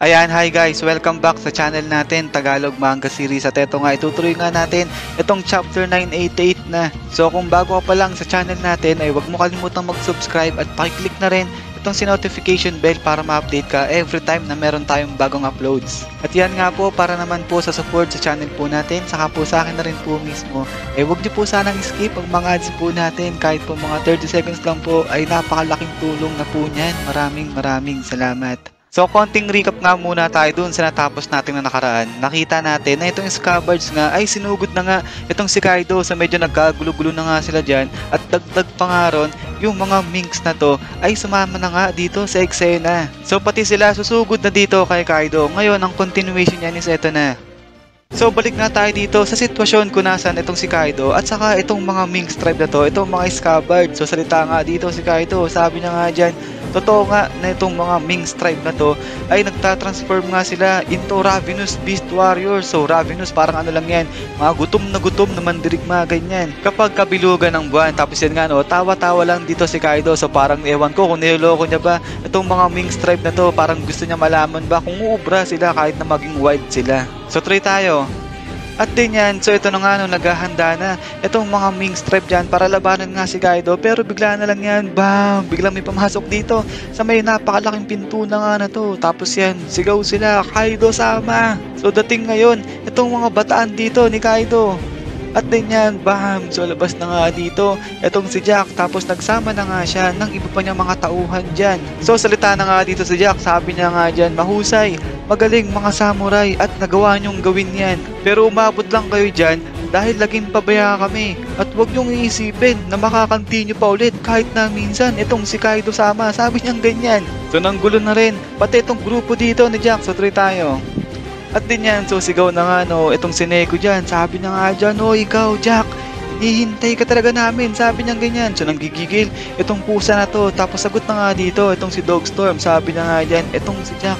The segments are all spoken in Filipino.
Ayan, hi guys! Welcome back sa channel natin, Tagalog Manga Series. At eto nga, itutuloy nga natin itong chapter 988 na. So kung bago ka pa lang sa channel natin, ay huwag mo kalimutang mag-subscribe at pakiclick na rin itong notification bell para ma-update ka every time na meron tayong bagong uploads. At yan nga po, para naman po sa support sa channel po natin, saka po sa akin na rin po mismo, ay huwag niyo po sanang skip ang mga ads po natin. Kahit po mga 30 seconds lang po, ay napakalaking tulong na po niyan. Maraming salamat. So, konting recap nga muna tayo dun sa natapos natin na nakaraan. Nakita natin na itong Scabbards nga ay sinugod na nga itong si Kaido sa medyo nagkagulo-gulo na nga sila dyan. At dagdag pa nga ron, yung mga minks na to ay sumama na nga dito sa eksena. So, pati sila susugod na dito kay Kaido. Ngayon, ang continuation niyan is eto na. So balik nga tayo dito sa sitwasyon kung nasan itong si Kaido at saka itong mga Minks tribe na to, itong mga Scabbards. So salita nga dito si Kaido, sabi niya nga dyan, totoo nga na itong mga Minks tribe na to ay nagtatransform nga sila into Ravenous Beast Warriors. So Ravenous parang ano lang yan, mga gutom na mandirigma ganyan. Kapag kabilugan ng buwan, tapos yan nga no, tawa-tawa lang dito si Kaido. So parang ewan ko kung niloloko niya ba itong mga Minks tribe na to, parang gusto niya malaman ba kung uubra sila kahit na maging wild sila. So try tayo. At din yan, so ito na nga no, naghahanda na itong mga Minks tribe dyan para labanan nga si Kaido. Pero bigla na lang yan, bam! Biglang may pamasok dito sa may napakalaking pinto na nga na to. Tapos yan, sigaw sila, Kaido sama! So dating ngayon, itong mga bataan dito ni Kaido. At din yan, bam! So labas na nga dito itong si Jack, tapos nagsama na nga siya ng iba pa niyang mga tauhan dyan. So salita na nga dito si Jack, sabi niya nga dyan, mahusay, magaling mga samurai at nagawa niyong gawin yan. Pero umabot lang kayo dyan dahil laging pabaya kami. At huwag niyong iisipin na makakanti niyo pa ulit kahit na minsan itong si Kaido sama, sabi niyang ganyan. So nanggulo na rin, pati itong grupo dito ni Jack, so try tayo. At din yan, so sigaw na nga no, itong si Neko dyan, sabi na nga dyan, o ikaw Jack, hihintay ka talaga namin, sabi niyang ganyan. So nanggigigil itong pusa na to, tapos sagot na nga dito itong si Dogstorm, sabi na nga dyan, itong si Jack,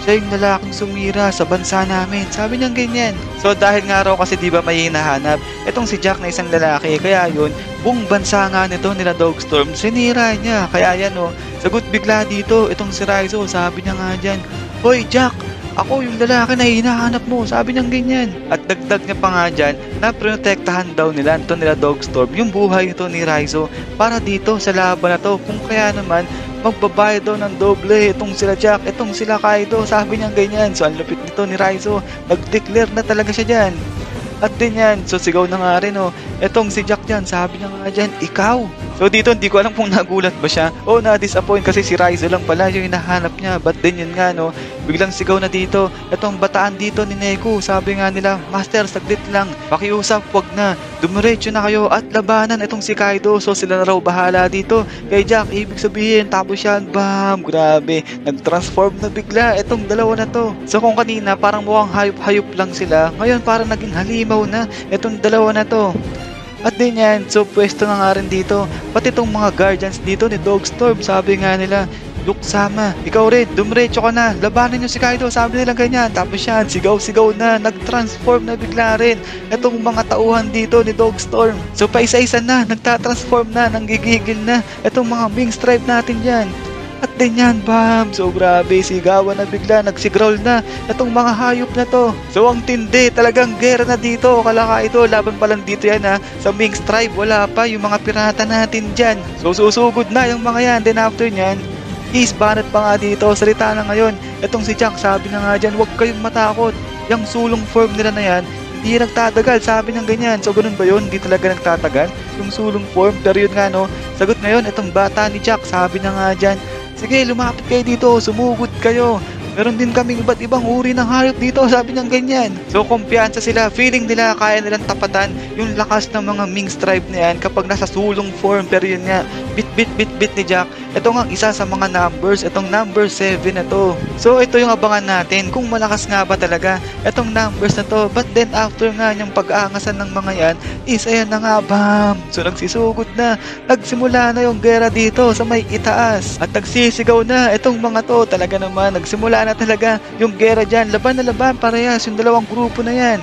siya yung lalaking sumira sa bansa namin, sabi niyang ganyan. So dahil nga raw kasi diba may hinahanap itong si Jack na isang lalaki, kaya yun, buong bansa nga nito nila Dogstorm, sinira niya. Kaya yan o, sagot bigla dito itong si Raizo, sabi niya nga dyan, hoy Jack, ako yung lalaki na hinahanap mo, sabi niyang ganyan. At dagdag niya pa nga dyan na protektahan daw nila ito nila Dogstorm yung buhay nito ni Raizo para dito sa laban na to. Kung kaya naman magbabayad daw ng doble itong sila Jack, itong sila Kaido, sabi niyang ganyan. So ang lupit nito ni Raizo, nag-declare na talaga siya dyan. At din yan, so sigaw na nga rin etong si Jack dyan, sabi niya nga dyan, ikaw. So dito hindi ko alam kung nagulat ba siya o na-disappoint kasi si Raizo lang pala yung hinahanap niya. But din yun nga no, biglang sigaw na dito itong bataan dito ni Neko, sabi nga nila, Master saglit lang, pakiusap, wag na, dumiretso na kayo at labanan itong si Kaido. So sila na raw bahala dito kay Jack, ibig sabihin. Tapos yan, bam, grabe, nag-transform na bigla itong dalawa na to. So kung kanina parang mukhang hayop-hayop lang sila, ngayon parang naging halimaw na itong dalawa na to. At din yan, so pwesto na nga rin dito pati itong mga guardians dito ni Dogstorm, sabi nga nila, Luke sama, ikaw rin, dumiretso ka na, labanan nyo si Kaido, sabi nila ganyan. Tapos yan, sigaw-sigaw na, nag-transform na bigla rin itong mga tauhan dito ni Dogstorm. So paisa-isa na, nagtatransform na, nanggigigil na itong mga Minks tribe natin dyan. At din yan, bam! So grabe, sigawan na bigla, nagsigrowl na itong mga hayop na to. So ang tindi, talagang gera na dito. Kala Kaido, laban pa lang dito yan ha. Sa Minks tribe, wala pa yung mga pirata natin dyan. So susugod na yung mga yan. Then after nyan, is banat pa nga dito, salita na ngayon itong si Jack, sabi na nga dyan, huwag kayong matakot. Yung sulong form nila na yan, hindi nagtatagal, sabi ng ganyan. So ganun ba yun? Hindi talaga nagtatagal yung sulong form. Pero yun nga no, sagot ngayon itong bata ni Jack, sabi na nga dyan, sige, lumapit kayo dito, sumugod kayo. Meron din kaming iba't ibang uri ng hayop dito, sabi niyang ganyan. So kumpiyansa sila, feeling nila kaya nilang tapatan yung lakas ng mga Minks tribe na yan kapag nasa sulong form. Pero yun nga, bit ni Jack, ito nga isa sa mga numbers, itong number 7 na to. So ito yung abangan natin kung malakas nga ba talaga itong numbers na to. But then after nga yung pag-aangasan ng mga yan is ayan na nga, bam! So nagsisugod na, nagsimula na yung gera dito sa may itaas at nagsisigaw na itong mga to. Talaga naman nagsimula na talaga yung gera dyan, laban na laban parehas yung dalawang grupo na yan.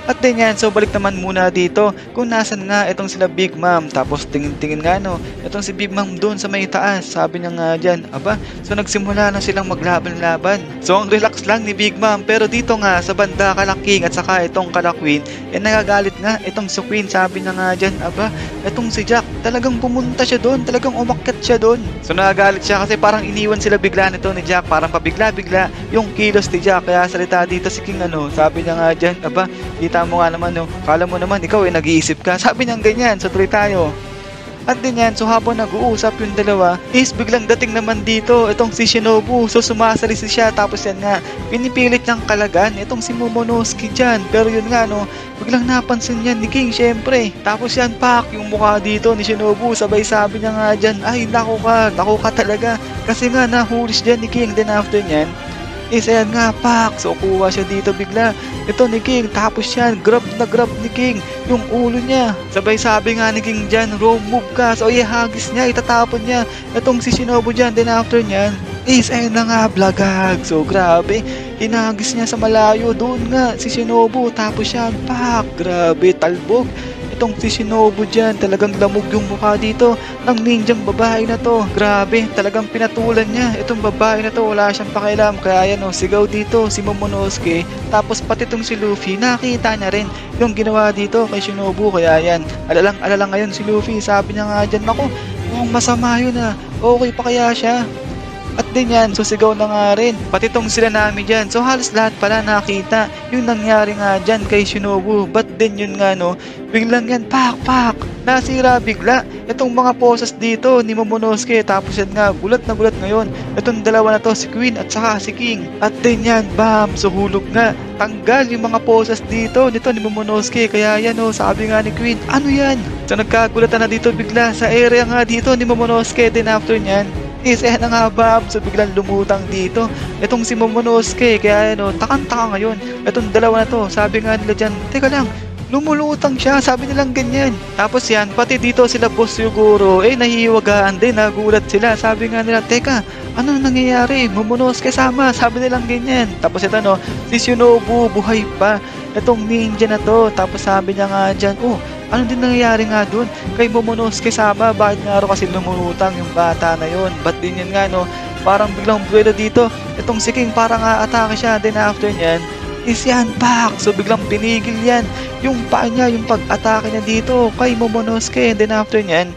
At din yan, so balik naman muna dito kung nasan nga itong sila Big Mom. Tapos tingin-tingin nga no, itong si Big Mom doon sa may taas. Sabi niya nga dyan, aba, so nagsimula na silang maglaban-laban. So ang relax lang ni Big Mom, pero dito nga sa banda kala King at saka itong kala Queen, nagagalit nga itong si Queen. Sabi niya nga dyan, aba, itong si Jack, talagang pumunta siya doon, talagang umakyat siya doon. So nagagalit siya kasi parang iniwan sila bigla nito ni Jack, parang pabigla-bigla yung kilos ni Jack. Kaya salita dito si King ano, sabi niya nga dyan, aba, kita mo nga naman no, kala mo naman ikaw nag-iisip ka. Sabi niya ganyan, so tuloy tayo. At din yan, so habang nag-uusap yung dalawa is biglang dating naman dito itong si Shinobu. So sumasalisi siya, tapos yan nga pinipilit niyang kalagan itong si Momonosuke dyan. Pero yun nga no, biglang napansin niya ni King syempre. Tapos yan pak yung mukha dito ni Shinobu, sabay sabi niya nga dyan, ay naku ka talaga. Kasi nga nahulis dyan ni King. Then after nyan is ayan nga, pak, so kuha siya dito bigla ito ni King, tapos yan grab na grab ni King yung ulo niya, sabay sabi nga ni King dyan, roll move ka, so ihagis niya, itatapon niya itong si Shinobu dyan. Then after nyan is ayan na nga, blagag, so grabe hinagis niya sa malayo doon nga si Shinobu. Tapos yan, pak, grabe talbog itong si Shinobu dyan, talagang lamog yung mukha dito ng ninjang babae na to. Grabe, talagang pinatulan niya itong babae na to, wala siyang pakialam. Kaya yan o, sigaw dito si Momonosuke. Tapos pati itong si Luffy, nakita niya rin yung ginawa dito kay Shinobu. Kaya yan, alalang ngayon si Luffy. Sabi niya nga dyan, naku, mukhang masama yun ah, okay pa kaya siya? At din yan, so sigaw na nga rin pati tong sila Nami dyan. So halos lahat pala nakita yung nangyari nga dyan kay Shinobu. But din yun nga no, biglang yan, pak, nasira bigla itong mga poses dito ni Momonosuke. Tapos yan nga, gulat na gulat ngayon itong dalawa na to, si Queen at saka si King. At din yan, bam, so hulog nga, tanggal yung mga poses dito nito ni Momonosuke. Kaya yan o, sabi nga ni Queen, ano yan? So nagkagulatan na dito bigla sa area nga dito ni Momonosuke. Then after nyan is na nga, bam, so biglang lumutang dito itong si Momonosuke. Kaya ano, takang-taka ngayon itong dalawa na to. Sabi nga nila dyan, teka lang, lumulutang siya, sabi nilang ganyan. Tapos yan, pati dito sila Boss Yugoro nahihiwagaan din, nagulat sila. Sabi nga nila, teka, ano nangyayari? Momonosuke sama, sabi nilang ganyan. Tapos ito no, si Shinobu buhay pa itong ninja na to. Tapos sabi niya nga dyan, oh, ano din nangyayari nga dun kay Momonosuke sama? Bakit nga ro kasi lumulutang yung bata na yon? Ba't din yun nga no, parang biglang buwelo dito itong si King, parang atake siya. Then after nyan is yan, pak, so biglang pinigil yan yung paa niya, yung pag-atake niya dito kay Momonosuke. And then after nyan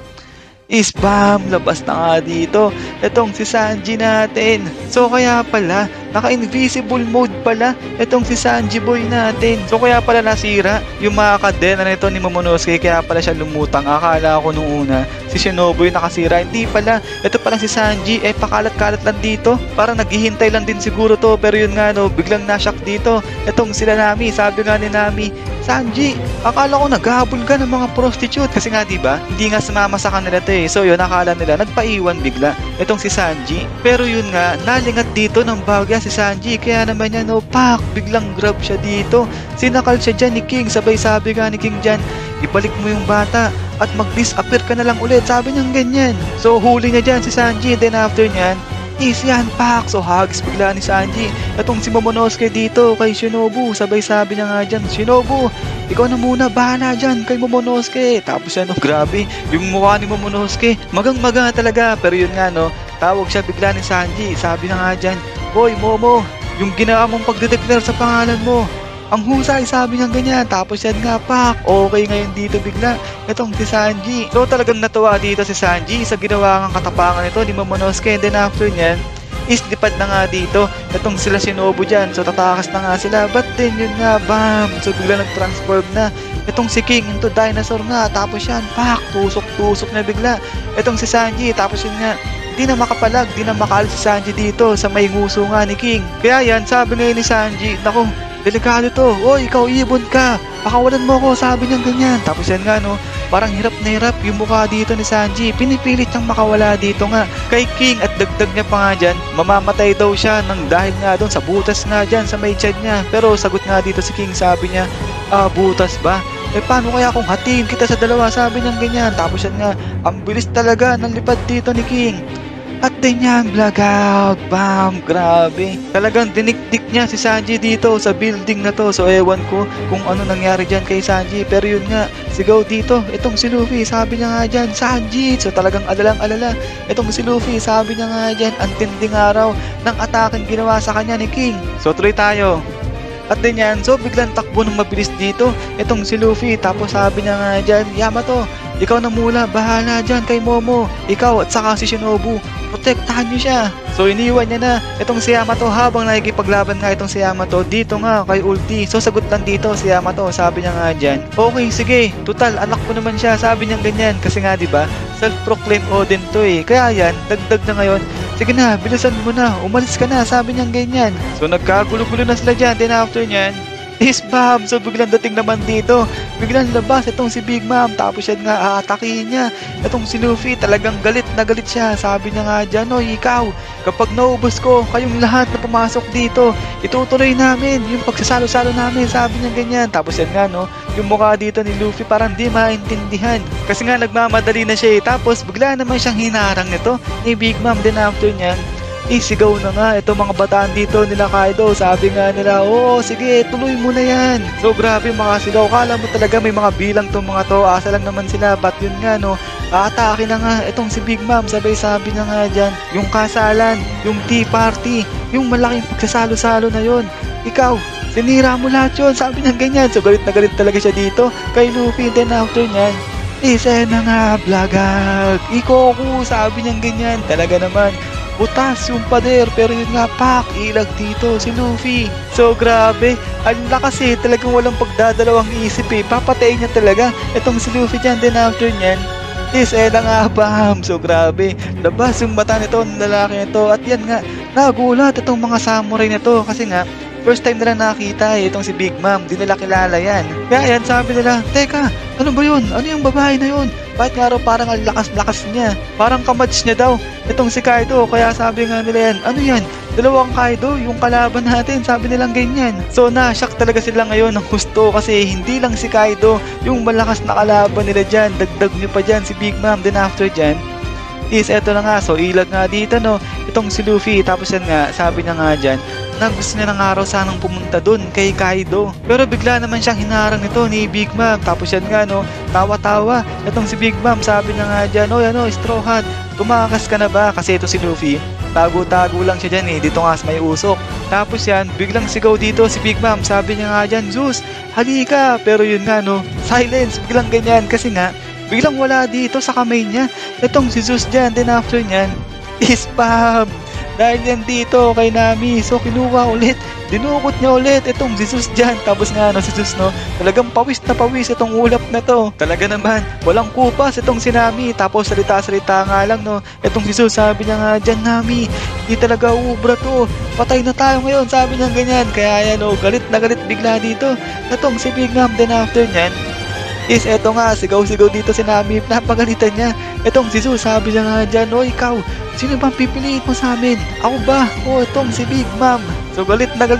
is bam, labas na nga dito itong si Sanji natin. So kaya pala naka-invisible mode pala itong si Sanji boy natin. So kaya pala nasira yung mga kadena nito ni Momonosuke, kaya pala siya lumutang. Akala ko nung una si Shinobu yung nakasira, hindi pala, ito pala si Sanji pakalat-kalat lang dito, parang naghihintay lang din siguro to. Pero yun nga no, biglang nashock dito itong sila Nami. Sabi nga ni Nami, Sanji, akala ko naghahabol ka ng mga prostitute kasi nga diba hindi nga sumama sa kanila to So yun, akala nila nagpaiwan bigla itong si Sanji. Pero yun nga, nalingat dito ng bagya si Sanji. Kaya naman yan no, pak, biglang grab siya dito, sinakal siya dyan ni King. Sabay sabi nga ni King dyan, ibalik mo yung bata at mag-disappear ka na lang ulit, sabi niyang ganyan. So huli niya dyan si Sanji. Then after nyan is yan, pak, so hugs bigla ni Sanji itong si Momonosuke dito kay Shinobu. Sabay sabi niya nga dyan, Shinobu, ikaw na muna, bahala dyan kay Momonosuke. Tapos ano, grabe yung mukha ni Momonosuke, magang-maga talaga. Pero yun nga no, tawag siya bigla ni Sanji. Sabi na nga dyan, boy Momo, yung ginawa mong pagdedeclare sa pangalan mo, ang husay, sabi niya ganyan. Tapos yan nga, pak, okay ngayon dito bigla itong si Sanji. So talagang natuwa dito si Sanji sa ginawa ng katapangan nito ni Momonosuke. And then after nyan is lipad na nga dito itong sila Shinobu dyan. So tatakas na nga sila. But then yun nga, bam, so bigla nag-transform na itong si King into dinosaur nga. Tapos yan, pak, tusok-tusok na bigla itong si Sanji. Tapos yun nga, di na makapalag, di na makaal si Sanji dito sa may nguso nga ni King. Kaya yan, sabi ngayon ni Sanji, naku, delikado to, oy ikaw ibon ka, pakawalan mo ko, sabi niyang ganyan. Tapos yan nga no, parang hirap na hirap yung mukha dito ni Sanji. Pinipilit niyang makawala dito nga kay King at dagdag niya pa nga dyan, mamamatay daw siya nang dahil nga doon sa butas nga dyan sa may tiyan niya. Pero sagot nga dito si King, sabi niya, butas ba? Paano kaya kung hatiin kita sa dalawa? Sabi niya ganyan. Tapos yan nga, ang bilis talaga ng lipad dito ni King. At din yan, blackout, bam, grabe. Talagang dinikdik niya si Sanji dito sa building na to. So ewan ko kung ano nangyari dyan kay Sanji. Pero yun nga, sigaw dito, itong si Luffy, sabi niya nga dyan, Sanji. So talagang alalang-alala, itong si Luffy, sabi niya nga dyan, ang tinding araw ng ataking ginawa sa kanya ni King. So tuloy tayo. At din yan, so biglang takbo ng mabilis dito, itong si Luffy. Tapos sabi niya nga dyan, Yamato, ikaw na muna, bahala dyan kay Momo. Ikaw at saka si Shinobu, protektahan niyo siya. So iniwan niya na itong si Yamato habang nakikipaglaban nga itong si Yamato dito nga kay Ulti. So sagot lang dito si Yamato, sabi niya nga dyan, okay sige, total anak ko naman siya, sabi niya ganyan. Kasi nga diba, self-proclaimed Oden to kaya yan, dagdag na ngayon, sige na, bilisan mo na, umalis ka na, sabi niya ganyan. So nagkagulo-gulo na sila dyan, then after nyan, is bam! So biglang dating naman dito, biglang labas itong si Big Mom. Tapos yan nga aatakihin niya itong si Luffy, talagang galit na galit siya. Sabi niya nga dyan, ikaw, kapag naubos ko kayong lahat na pumasok dito, itutuloy namin yung pagsasalo-salo namin, sabi niya ganyan. Tapos yan nga yung mukha dito ni Luffy parang di maintindihan kasi nga nagmamadali na siya Tapos bigla naman siyang hinarang nito ni Big Mom. Then after nyan, sigaw na nga itong mga bataan dito nila Kaido. Sabi nga nila, oo sige, tuloy mo na yan. So grabe makasigaw, kala mo talaga may mga bilang tong mga to, asa lang naman sila. But yun nga aatake na nga itong si Big Mom. Sabi nga nga dyan, yung kasalan, yung tea party, yung malaking pagsasalo-salo na yun, ikaw, sinira mo lahat yun, sabi niya ganyan. So galit na galit talaga siya dito kay Luffy. Then after nyan, isa na nga, blackout, Ikoku, sabi niya ganyan. Talaga naman, butas yung pader, pero yun nga, ilag dito si Luffy. So grabe, ang lakas talagang walang pagdadalawang isip papatayin niya talaga itong si Luffy dyan. Then after nyan, na nga, bam. So grabe, labas yung mata nito ng lalaki nito. At yan nga, nagulat itong mga samurai nito kasi nga, first time nila nakita itong si Big Mom, di nila kilala yan. Kaya yan, sabi nila, teka, ano ba yun? Ano yung babae na yun? Bakit nga raw parang ang lakas-lakas niya? Parang kamats niya daw itong si Kaido. Kaya sabi nga nila yan, ano yan? Dalawang Kaido, yung kalaban natin, sabi nilang ganyan. So na-shock talaga sila ngayon ng gusto kasi hindi lang si Kaido yung malakas na kalaban nila dyan. Dagdag nyo pa dyan si Big Mom. Then after dyan, eto na nga, so ilag nga dito itong si Luffy. Tapos yan nga, sabi niya nga dyan, na gusto niya ng araw sanang pumunta dun kay Kaido. Pero bigla naman siyang hinarang ito ni Big Mom. Tapos yan nga tawa-tawa itong si Big Mom. Sabi niya nga dyan, Straw Hat, tumakas ka na ba? Kasi ito si Luffy, tago-tago lang siya dyan dito nga sa may usok. Tapos yan, biglang sigaw dito si Big Mom. Sabi niya nga dyan, Zeus, halika. Pero yun nga silence, biglang ganyan. Kasi nga, biglang wala dito sa kamay niya itong si Zeus dyan. Then after nyan, spam! Dahil yan dito kay Nami. So kinuha ulit, dinukot niya ulit itong si Zeus dyan. Tapos nga si Zeus talagang pawis na pawis itong ulap na to. Talaga naman, walang kupas itong si Nami. Tapos salita-salita nga lang itong si Zeus. Sabi niya nga dyan, Nami, hindi talaga ubra to, patay na tayo ngayon, sabi niya ganyan. Kaya yan galit na galit bigla dito itong si Big Mom. Then after nyan, eto nga, sigaw-sigaw dito si Nami, napagalitan niya itong si Zeus. Sabi niya nga dyan, ikaw, sino bang pipiliin mo sa amin? Ako ba? Itong si Big Mom. So galit na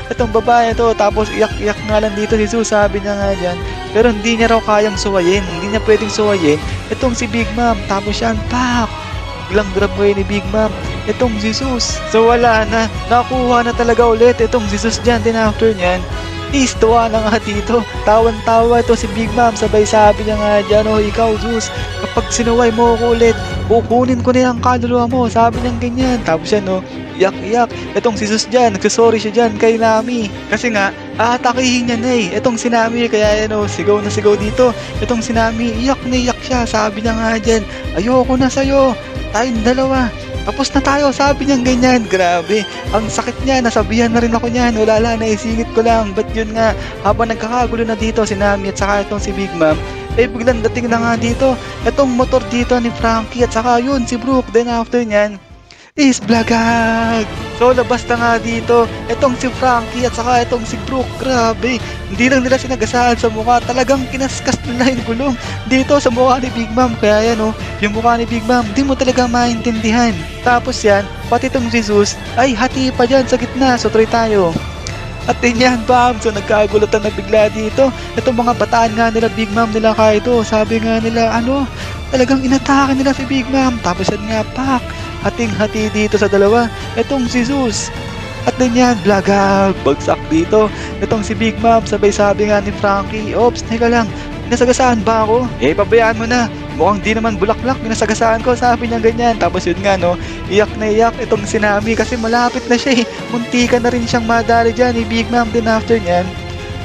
itong babae ito. Tapos iyak-iyak nga lang dito si Zeus. Sabi niya nga dyan, pero hindi niya raw kayang suwayin, hindi niya pwedeng suwayin itong si Big Mom. Tapos yan, biglang grab ngayon ni Big Mom itong si Zeus. So wala na, nakuha na talaga ulit itong si Zeus dyan. Then after nyan, tuwa na nga dito, tawan-tawa ito si Big Mom. Sabay sabi niya nga dyan, ikaw Zeus, kapag sinuway mo ako ulit, kukunin ko na yung kaluluwa mo, sabi niya ganyan. Tapos yan iyak-iyak itong si Zeus dyan, nagsasorry siya dyan kay Nami. Kasi nga, aatakihin niya na itong si Nami. Kaya yan sigaw na sigaw dito itong si Nami, iyak na iyak siya. Sabi niya nga dyan, ayoko na sa'yo, tayong dalawa, tapos na tayo, sabi niya ganyan. Grabe, ang sakit niya, nasabihan na rin ako niyan, wala, naisingit ko lang. But yun nga, habang nagkakagulo na dito si Nami at saka itong si Big Mom, biglang dating na nga dito itong motor dito ni Frankie at saka yun si Brook. Then after nyan, is Blagag! So labas na nga dito, itong si Frankie at saka itong si Brooke, grabe. Hindi lang nila sinagasaan sa mukha, talagang kinaskas nila yung gulong dito sa mukha ni Big Mom. Kaya yan yung mukha ni Big Mom, di mo talaga maintindihan. Tapos yan, pati itong Jesus ay hati pa dyan sa gitna, so try tayo. At din yan, bam! So nagkagulatan na bigla dito. Itong mga bataan nga nila, Big Mom nila Kaido, sabi nga nila, talagang inatake nila si Big Mom. Tapos yan nga, pak! Hating-hati dito sa dalawa. Itong si Zeus. At din yan, Blagag! Bagsak dito. Itong si Big Mom, sabay sabi nga ni Frankie, "Ops, teka lang, nasagasaan ba ako?" "Eh, pabayaan mo na. Mukhang di naman bulaklak, minasagasaan ko," sabi niya ganyan. Tapos yun nga iyak na iyak itong si Nami kasi malapit na siya Muntika na rin siyang madali dyan ni Big Mom. Din after nyan,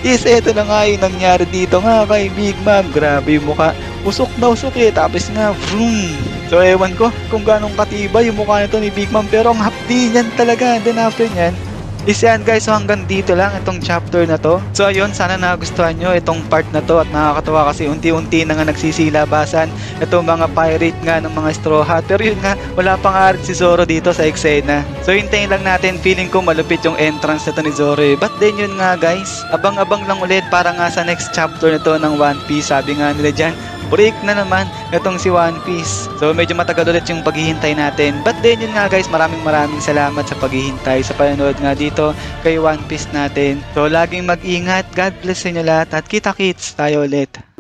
eto na nga yung nangyari dito nga kay Big Mom. Grabe yung mukha. Usok na usok Tapos nga, vroom. So ewan ko kung ganong katibay yung mukha nito ni Big Mom. Pero ang hapdi niyan talaga. Then after nyan, yan guys, so hanggang dito lang itong chapter na to. So ayun, sana nagustuhan nyo itong part na to at nakakatawa kasi unti-unti na nga nagsisilabasan itong mga pirate nga ng mga Straw Hat. Pero yun nga, wala pa nga rin si Zoro dito sa eksena. So hintayin lang natin, feeling ko malupit yung entrance na to ni Zoro But then yun nga guys, abang-abang lang ulit para nga sa next chapter na to ng One Piece. Sabi nga nila dyan, break na naman itong si One Piece. So medyo matagal ulit yung paghihintay natin. But then yun nga guys, maraming salamat sa paghihintay, sa panonood nga dito kay One Piece natin. So laging mag-ingat, God bless sa inyo lahat at kita-kits tayo ulit.